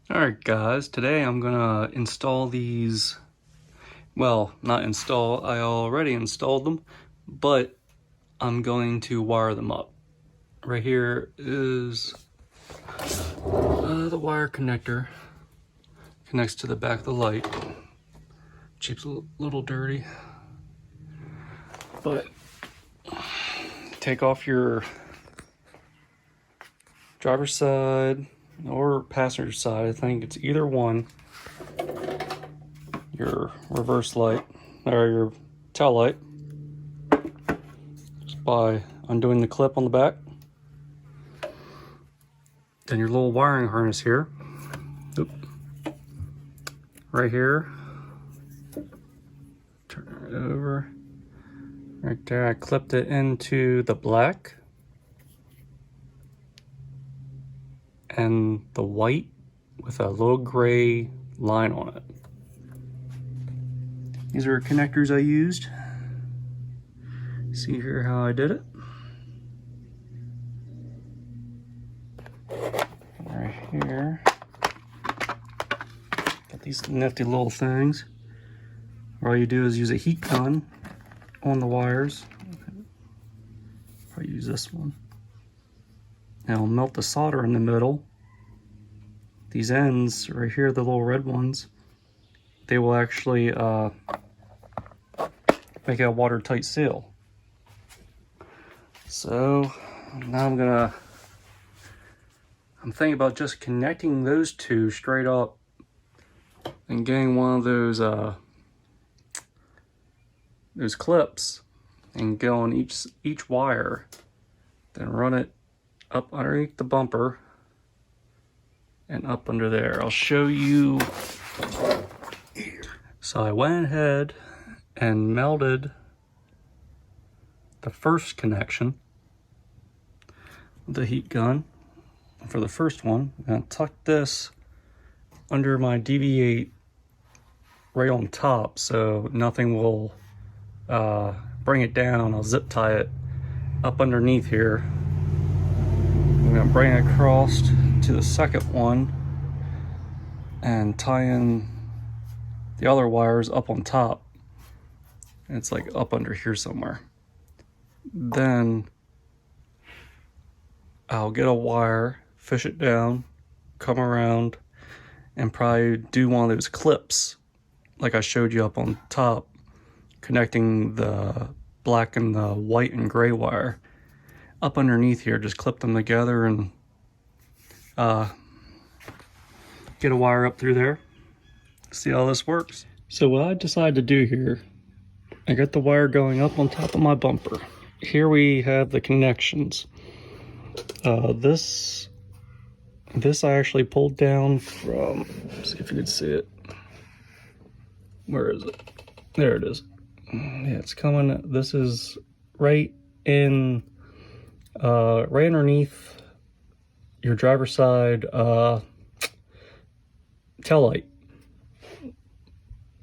Alright guys, today I'm gonna install these, well, not install, I already installed them, but I'm going to wire them up. Right here is the wire connector, connects to the back of the light. Cheap's a little dirty, but take off your driver's side or passenger side, I think it's either one. Your reverse light or your tail light, just by undoing the clip on the back. Then your little wiring harness here. Oop. Right here. Turn it over. Right there, I clipped it into the black and the white with a little gray line on it. These are connectors I used. See here how I did it. Right here. Got these nifty little things. All you do is use a heat gun on the wires. I'll use this one. Now I'll melt the solder in the middle. These ends right here, the little red ones, they will actually make a watertight seal. So now I'm thinking about just connecting those two straight up and getting one of those clips and go on each wire, then run it up underneath the bumper and up under there. I'll show you. So I went ahead and melted the first connection with the heat gun. For the first one, I'm gonna tuck this under my DV8 right on top so nothing will bring it down. I'll zip tie it up underneath here. I'm gonna bring it across to the second one and tie in the other wires up on top. It's like up under here somewhere. Then I'll get a wire, fish it down, come around, and probably do one of those clips like I showed you up on top, connecting the black and the white and gray wire up underneath here. Just clip them together and get a wire up through there. See how this works. So what I decided to do here, I got the wire going up on top of my bumper. Here we have the connections. This I actually pulled down from, let's see if you can see it. Where is it? There it is. Yeah, it's coming. This is right in, right underneath your driver's side tail light.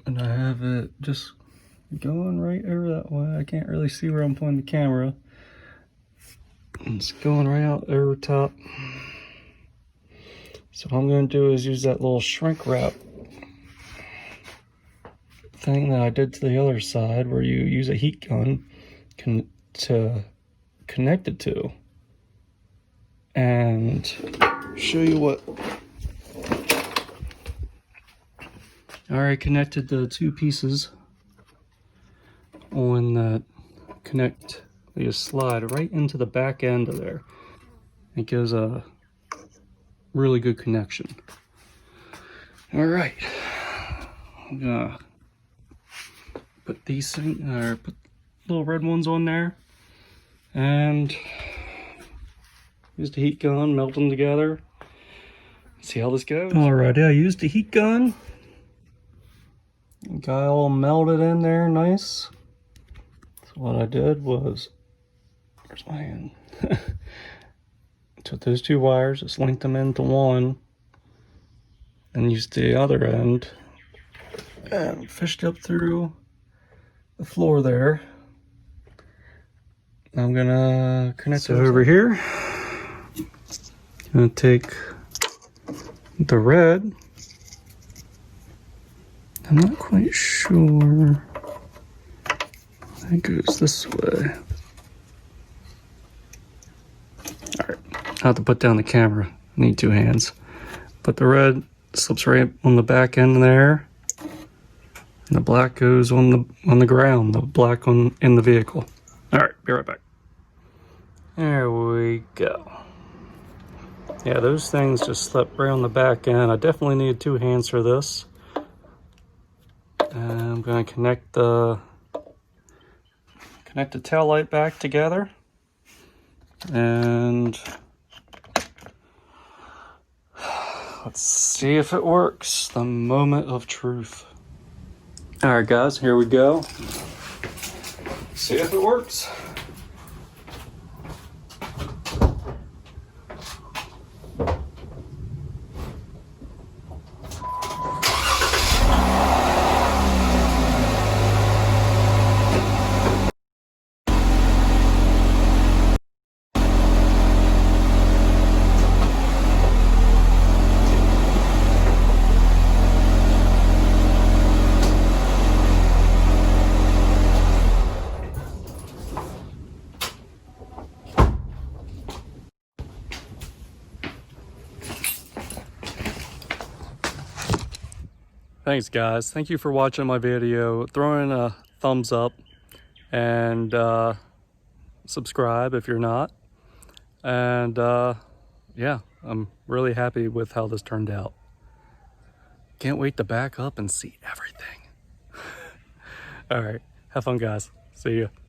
And I have it just going right over that way. I can't really see where I'm pointing the camera. It's going right out over top. So what I'm going to do is use that little shrink wrap thing that I did to the other side, where you use a heat gun to connect it to, and show you what. I already connected the two pieces on that connect. They just slide right into the back end of there. It gives a really good connection. All right, I'm gonna put these things, or put little red ones on there, and use the heat gun, melt them together. See how this goes. Alrighty, I used the heat gun. Got all melted in there, nice. So what I did was, where's my hand? Took those two wires, just linked them into one, and used the other end and fished up through the floor there. I'm gonna connect it over here. Gonna take The red, I'm not quite sure. It goes this way. All right, I have to put down the camera. I need two hands. But the red slips right on the back end there. And the black goes on the ground, the black in the vehicle. All right, be right back. There we go. Yeah, those things just slip right on the back end. I definitely need two hands for this. And I'm going to connect the tail light back together. And let's see if it works. The moment of truth. All right, guys, here we go. See if it works. Thanks, guys. Thank you for watching my video. Throw in a thumbs up and subscribe if you're not. And yeah, I'm really happy with how this turned out. Can't wait to back up and see everything. All right, have fun, guys. See ya.